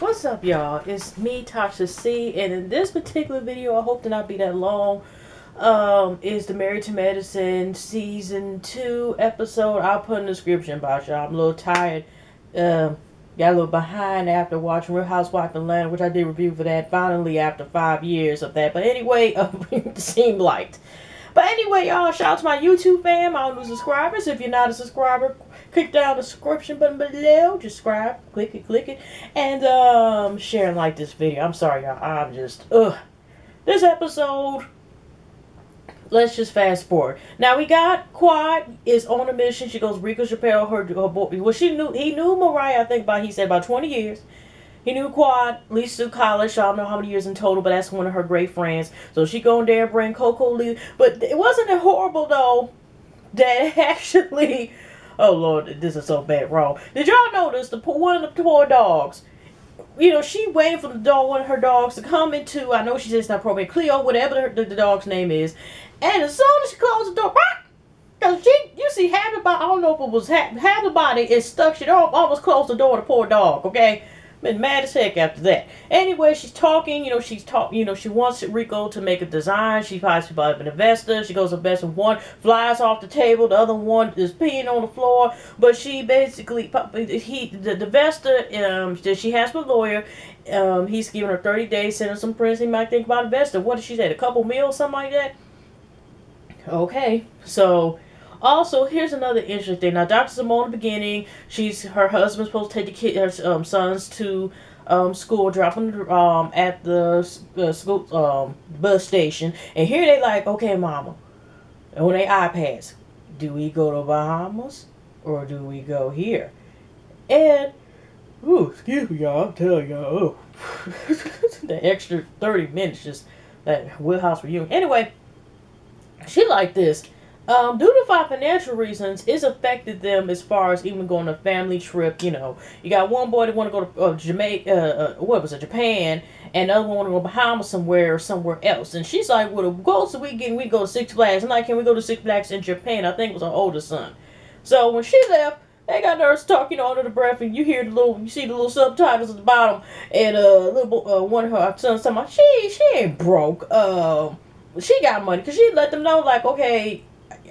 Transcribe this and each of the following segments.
What's up, y'all? It's me, Tasha C, and in this particular video, I hope to not be that long, is the Married to Medicine Season 2 episode. I'll put in the description box, y'all. I'm a little tired. Got a little behind after watching Real Housewives of Atlanta, which I did review for that finally after 5 years of that. But anyway, it seemed liked. But anyway, y'all, shout out to my YouTube fam, all new subscribers. If you're not a subscriber, click down the subscription button below. Just subscribe, click it, and share and like this video. I'm sorry, y'all. I'm just this episode. Let's just fast forward. Now we got Quad is on a mission. She goes Rico Chappelle, her boy. Well, he knew Mariah. I think he said about 20 years. He knew Quad, at least through college. I don't know how many years in total, but that's one of her great friends. So she go in there and bring Coco Lee. But it wasn't horrible, though, that actually... Oh, Lord, this is so bad wrong. Did y'all notice one of the poor dogs? You know, she waiting for one of her dogs to come into... I know she said it's not appropriate. Cleo, whatever the dog's name is. And as soon as she closed the door... Because you see, half the body... I don't know if it was half the body is stuck. She almost closed the door to the poor dog, okay? Been mad as heck after that. Anyway, she's talking, she wants Rico to make a design. She's possibly an investor. She goes to invest in one, flies off the table. The other one is peeing on the floor. But she basically, the investor that she has with a lawyer, he's giving her 30 days, sending some prints. He might think about investor. What did she say? A couple meals, something like that? Okay, so... Also, here's another interesting thing. Now, Dr. Simone, in the beginning, her husband's supposed to take her sons to school, drop them at the school bus station. And here they like, okay, mama, on their iPads, do we go to Bahamas or do we go here? And, excuse me, y'all, I'm telling y'all, the extra 30 minutes, just that Wheelhouse reunion. Anyway, she like this. Due to financial reasons, it's affected them as far as even going on a family trip. You know, you got one boy that want to go to Japan, and the other one want to go to Bahamas somewhere or somewhere else. And she's like, well, the goals of the weekend, we go to Six Flags. I'm like, can we go to Six Flags in Japan? I think it was her older son. So when she left, they got nurse talking under the breath, and you see the little subtitles at the bottom, and one of her sons talking about, she ain't broke. She got money, because she let them know, like, okay,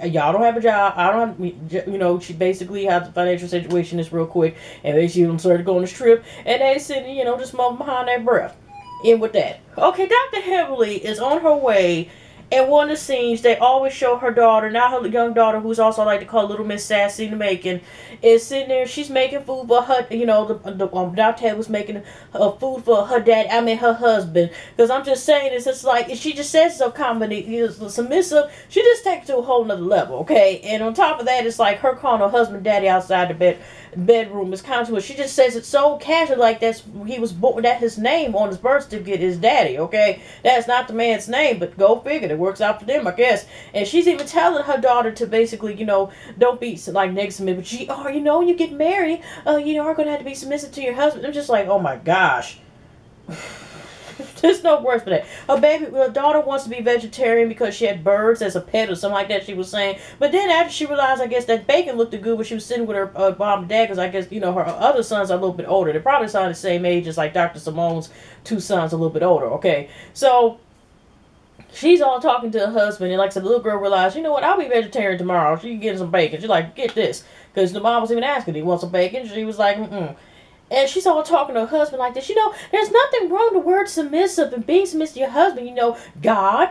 y'all don't have a job. I don't. She basically has the financial situation is real quick, and they see them started going on this trip, and they sitting, just mumbling behind their breath. In with that. Okay, Dr. Heavenly is on her way. And one of the scenes, they always show her daughter, now her young daughter, who's also like to call Little Miss Sassy in the making, is sitting there. She's making food for her, Dr. Head was making food for her dad, her husband. Because I'm just saying, it's just like, she just says so comedy, submissive. She just takes it to a whole nother level, okay? And on top of that, it's like her calling her husband daddy outside the bedroom is kind of what she just says it so casual, like he was born, that his name on his birth certificate is daddy, okay? That's not the man's name, but go figure, it works out for them, I guess. And she's even telling her daughter to basically, don't be like negative, but when you get married, you are gonna have to be submissive to your husband. I'm just like, oh my gosh. There's no words for that. Her daughter wants to be vegetarian because she had birds as a pet or something like that, she was saying. But then after she realized, I guess, that bacon looked good when she was sitting with her mom and dad, because I guess, her other sons are a little bit older. They're probably the same age as like Dr. Simone's two sons, a little bit older, okay? So she's all talking to her husband, and like I said, the little girl realized, you know what, I'll be vegetarian tomorrow. She can get some bacon. She's like, get this. Because the mom was even asking, do you want some bacon? She was like, And she's all talking to her husband like this. There's nothing wrong with the word submissive and being submissive to your husband. God,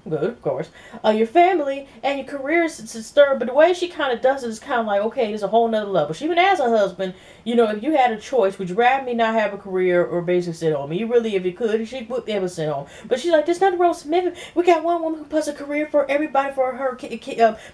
good, of course, your family and your career is disturbed. But the way she kind of does it is kind of like, okay, there's a whole nother level. She even asked her husband, if you had a choice, would you rather me not have a career or basically sit home? You really, if you could, she would be able to sit home. But she's like, there's nothing wrong with submitting. We got one woman who puts a career for everybody, for her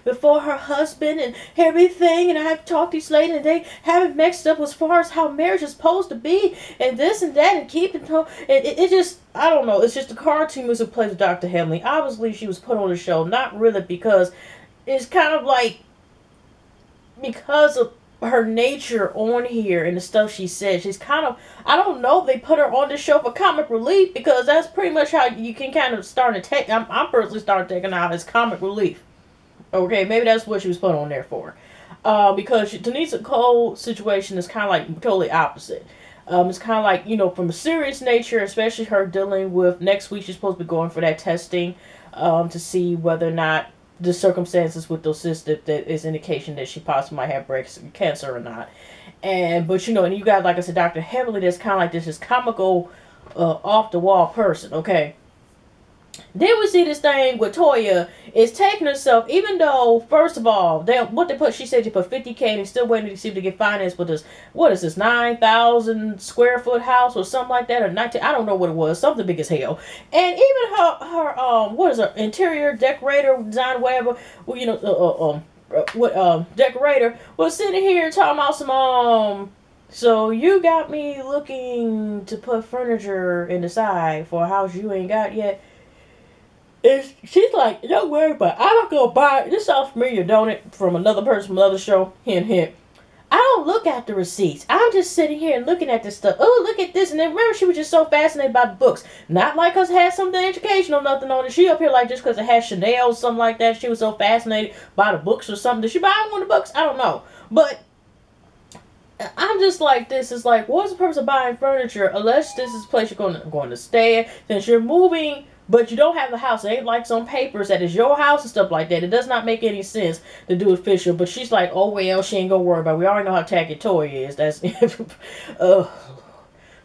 before her husband and everything. And I have talked to these ladies, and they have it mixed up as far as how marriage is supposed to be, and this and that, and keeping it just, I don't know, it's just the cartoon who plays with Dr. Heavenly. Obviously she was put on the show, not really because it's kind of like because of her nature on here and the stuff she said. She's kind of, I don't know if they put her on the show for comic relief, because that's pretty much how you can kind of start to take, I'm personally starting taking out as comic relief. Okay, maybe that's what she was put on there for. Because Tanisa Cole's situation is kind of like totally opposite. It's kind of like, from a serious nature, especially her dealing with next week. She's supposed to be going for that testing to see whether or not the circumstances with those cysts that is indication that she possibly might have breast cancer or not. But and you got, like I said, Dr. Heavenly, that's kind of like this comical, off the wall person, okay? Then we see this thing with Toya is taking herself, even though, first of all, she said she put 50K and he's still waiting to see if they get financed with this, what is this, 9,000 square foot house or something like that, or 19, I don't know what it was, something big as hell. And even her interior decorator, design, whatever, decorator was sitting here talking about some, so you got me looking to put furniture in the side for a house you ain't got yet. She's like, don't worry, but I'm not gonna buy it. This sounds familiar, don't it? From another person from another show. Hint, hint. I don't look at the receipts. I'm just sitting here and looking at this stuff. Oh, look at this. And then remember, she was just so fascinated by the books. Not like us had something educational, nothing on it. She up here like just because it has Chanel or something like that. She was so fascinated by the books or something. Did she buy one of the books? I don't know. But I'm just like, this is like, what's the purpose of buying furniture unless this is a place you're going to stay at? Since you're moving, but you don't have the house. It ain't like some papers that is your house and stuff like that. It does not make any sense to do official. But she's like, oh, well, she ain't gonna worry about it. We already know how tacky Toya is. That's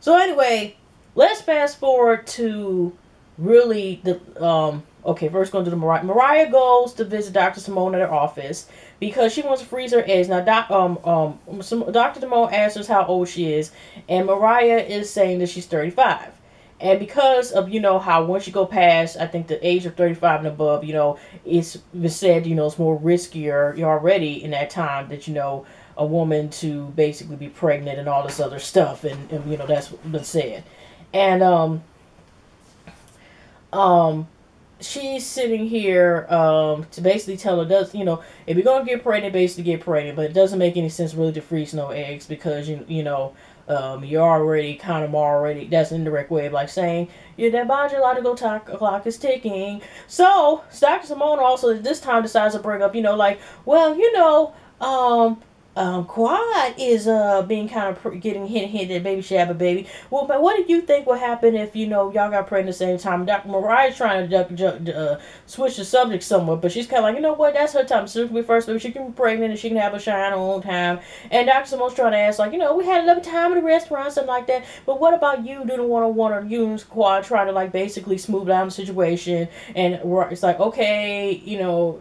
So anyway, let's fast forward to really the okay, first going to the Mariah. Mariah goes to visit Dr. Simone at her office because she wants to freeze her eggs. Now, Dr. Simone asks her how old she is, and Mariah is saying that she's 35. And because of, how once you go past, I think, the age of 35 and above, it's been said, it's more riskier already in that time that, a woman to basically be pregnant and all this other stuff. And that's been said. And, she's sitting here to basically tell her, if you're going to get pregnant, basically get pregnant. But it doesn't make any sense really to freeze no eggs because, you're already that's an indirect way of like saying your dead biological clock is ticking. So Dr. Simone also this time decides to bring up, Quad is being kind of getting hint that baby should have a baby. Well, but what do you think will happen if y'all got pregnant at the same time? Dr. Mariah's trying to switch the subject somewhat, but she's kind of like, what? That's her time. So she can be first baby. She can be pregnant and she can have a shine her own time. And Dr. Simone's trying to ask, like, we had a lovely time at a restaurant, something like that. But what about you doing one-on-one or you and Quad trying to like basically smooth down the situation? And it's like, okay,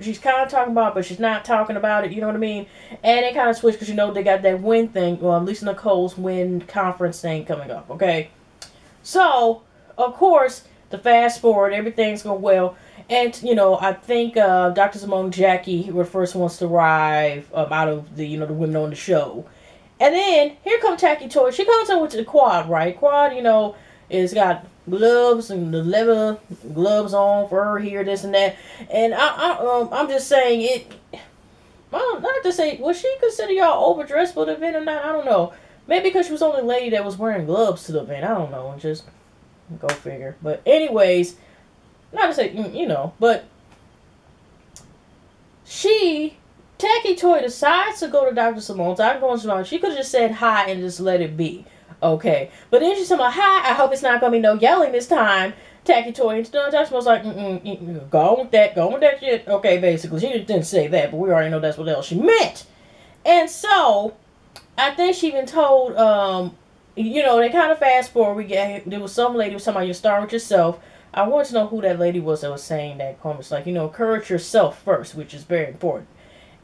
she's kind of talking about it, but she's not talking about it. You know what I mean? And it kind of because they got that WIN thing, well, Lisa Nicole's WIN conference thing coming up, okay? So, of course, the fast forward, everything's going well. And, I think Dr. Simone and Jackie were the first ones to arrive out of the, the women on the show. And then, here comes Tacky Toy. She comes in with the Quad, right? Quad, is got gloves and the leather gloves on for her here, this and that. And I'm just saying it... Well, not to say, was she consider y'all overdressed for the event or not? I don't know. Maybe because she was the only lady that was wearing gloves to the event. I don't know. Just go figure. But anyways, not to say, but Tacky Toy decides to go to Dr. Simone's. She could have just said hi and just let it be. Okay. But then she's like, hi, I hope it's not going to be no yelling this time. Tacky Toy, and Dr. Simone's like, go with that shit. Okay, basically, she didn't say that, but we already know that's what else she meant. And so, I think she even told, they kind of fast forward. There was some lady who was talking about, you start with yourself. I wanted to know who that lady was that was saying that comment. It's like, encourage yourself first, which is very important.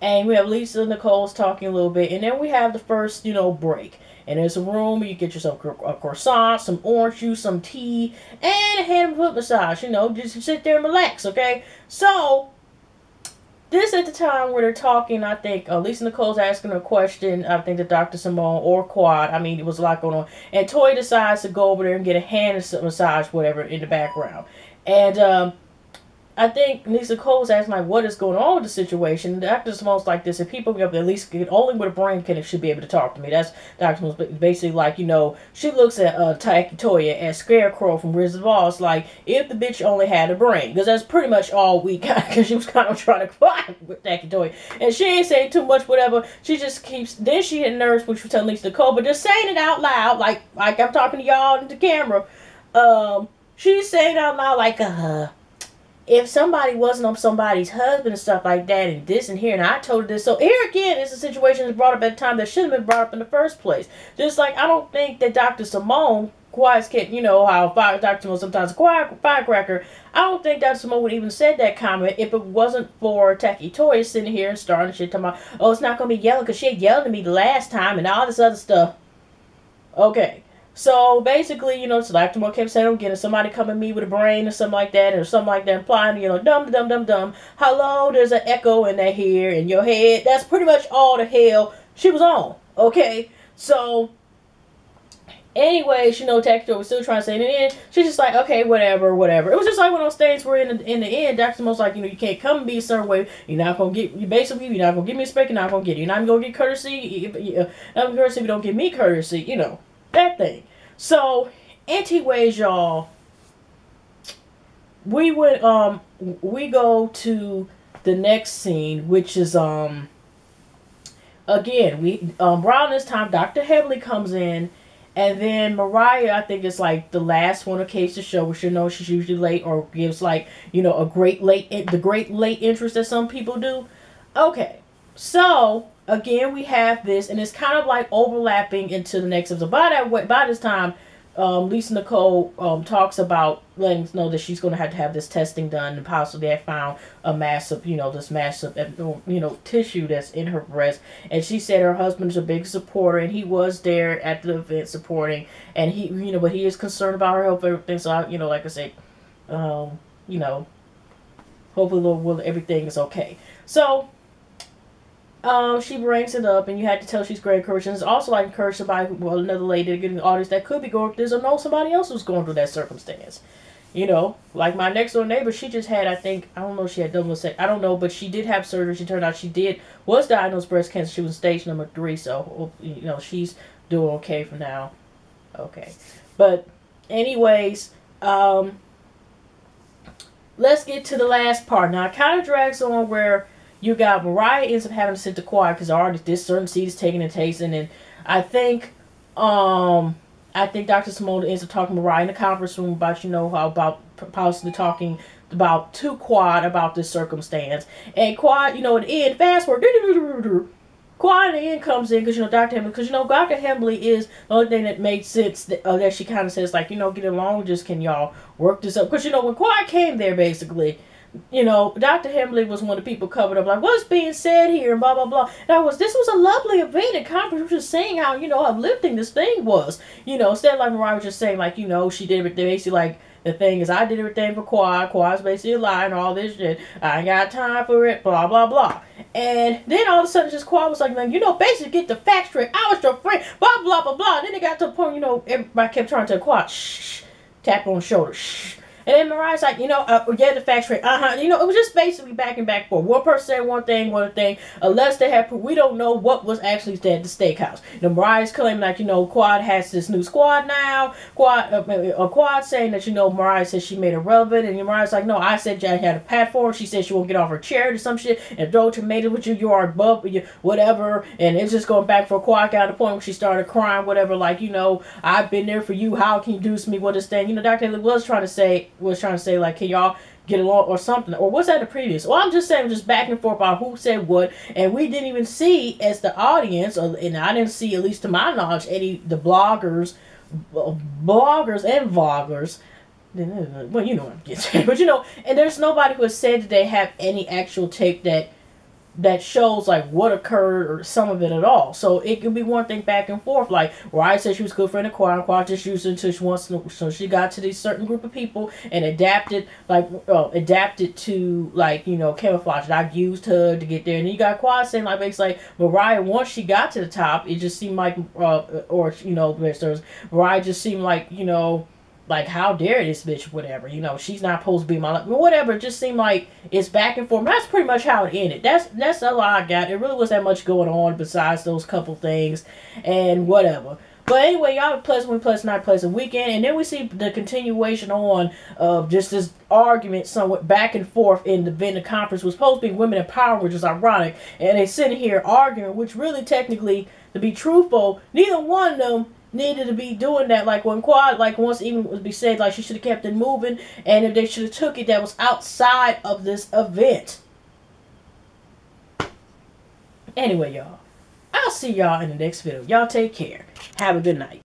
And we have Lisa Nicole's talking a little bit, and then we have the first, break. And there's a room where you get yourself a croissant, some orange juice, some tea, and a hand and foot massage. Just sit there and relax, okay? So, this at the time where they're talking, I think Lisa Nicole's asking a question. I think to Dr. Simone or Quad. I mean, it was a lot going on. And Toy decides to go over there and get a hand massage, whatever, in the background. And I think Lisa Cole's asking like, what is going on with the situation? Dr. Simone's like this, if people at least get only with a brain can should be able to talk to me. That's Dr. Simone's basically like, she looks at Taiki Toya as Scarecrow from Wizard of Oz, like if the bitch only had a brain, because that's pretty much all we got. Because she was kind of trying to fight with Taiki Toya, and she ain't saying too much, whatever. She just keeps. Then she hit nerves, which was telling Lisa Cole, but just saying it out loud, like I'm talking to y'all into the camera. She's saying out loud like, if somebody wasn't on somebody's husband and stuff like that, and this and here, and I told her this. So here again is a situation that's brought up at a time that should have been brought up in the first place. Just like I don't think that Dr. Simone, quiet kid, how Dr. Simone sometimes a firecracker, I don't think Dr. Simone would even said that comment if it wasn't for Taiki Toya sitting here and starting shit talking about, oh, it's not going to be yelling because she had yelled at me the last time and all this other stuff. Okay. So basically, so Dr. Moore kept saying, I'm getting somebody come at me with a brain or something like that, implying, dumb. Hello, there's an echo in that here in your head. That's pretty much all the hell she was on. Okay? So, anyways, Taiki was still trying to say it, and then she's just like, okay, whatever. It was just like one of those things where in the end, Dr. Mo's like, you can't come and be a certain way. You're not going to get, you're not going to give me a respect, you're not going to get it. You're not even going to get courtesy. You're not going to courtesy if you don't give me courtesy, that thing. So, anyways, y'all, we go to the next scene, which is, again, around this time, Dr. Hebley comes in, and then Mariah, I think it's like the last one of Case to Show, which she's usually late, or gives like, the great late interest that some people do. Okay, so again, we have this, and it's kind of like overlapping into the next episode. By this time, Lisa Nicole talks about letting us know that she's going to have this testing done, and possibly they found a massive, this massive, tissue that's in her breast. And she said her husband's a big supporter, and he was there at the event supporting, and he, but he is concerned about her health, everything. So, like I said, hopefully, Lord, everything is okay. So, she brings it up, and you had to tell she's great encouragement. It's also like encourage somebody, another lady, getting the audience that could be going through this, or know somebody else who's going through that circumstance. Like my next door neighbor, she just had, I don't know, she had double sex, I don't know, but she did have surgery. She turned out was diagnosed breast cancer. She was stage number 3, so, she's doing okay for now. Okay. But, anyways, let's get to the last part. Now, it kind of drags on where you got Mariah ends up having to sit to quiet because already this certain seed is taking and tasting, and I think Dr. Simone ends up talking to Mariah in the conference room about how about possibly talking about to Quad about this circumstance, and Quad at the end fast forward Quad at the end comes in because Dr. Hembley, because Dr. Hembley is the only thing that made sense that she kind of says like get along, just can y'all work this up, because when Quad came there basically. Dr. Hembley was one of the people covered up like, what's being said here and blah, blah, blah. This was a lovely event and conference. We were just saying how, uplifting this thing was. Instead of like Mariah was just saying like, she did everything. Basically like, the thing is I did everything for Quad. Quad's basically lying, all this shit. I ain't got time for it, blah, blah, blah. And then all of a sudden just Quad was like, basically get the facts straight. I was your friend, blah, blah, blah, blah. And then it got to the point, everybody kept trying to tell Quad, shh, tap on the shoulder, shh. And then Mariah's like, get the facts straight. It was just basically back and back forth. One person said one thing, unless they have proof. We don't know what was actually said at the steakhouse. Mariah's claiming like, Quad has this new squad now. Quad saying that, Mariah said she made it relevant. And Mariah's like, no, I said I had a platform. She said she won't get off her chair or some shit and throw tomatoes with you. You are above you, whatever. And it's just going back for Quad got to the point where she started crying, whatever. Like, I've been there for you. How can you do to me with this thing? Dr. Haley was trying to say like, can y'all get along or something, or what's that the previous? Well, I'm just saying, just back and forth about who said what, and we didn't even see as the audience, and I didn't see, at least to my knowledge, the bloggers and vloggers. Well, what I'm getting, but and there's nobody who has said that they have any actual tape that shows like what occurred or some of it at all. So it could be one thing back and forth, like Mariah said she was good friend of Quad, Quad just used it until she wants to, so she got to these certain group of people and adapted to like camouflage. I used her to get there, and then you got Quad saying like basically like Mariah, once she got to the top, it just seemed like Mariah just seemed like like, how dare this bitch, whatever, you know, she's not supposed to be my life, whatever. It just seemed like it's back and forth. That's pretty much how it ended. That's all I got. It really wasn't that much going on besides those couple things and whatever. But anyway, y'all have a pleasant weekend. And then we see the continuation on of just this argument somewhat back and forth in the Venda conference. It was supposed to be women empowerment, which is ironic. And they sitting here arguing, which really technically, to be truthful, neither one of them needed to be doing that. Like when Quad, like once even would be said, like she should have kept it moving. And if they should have took it, that was outside of this event. Anyway, y'all. I'll see y'all in the next video. Y'all take care. Have a good night.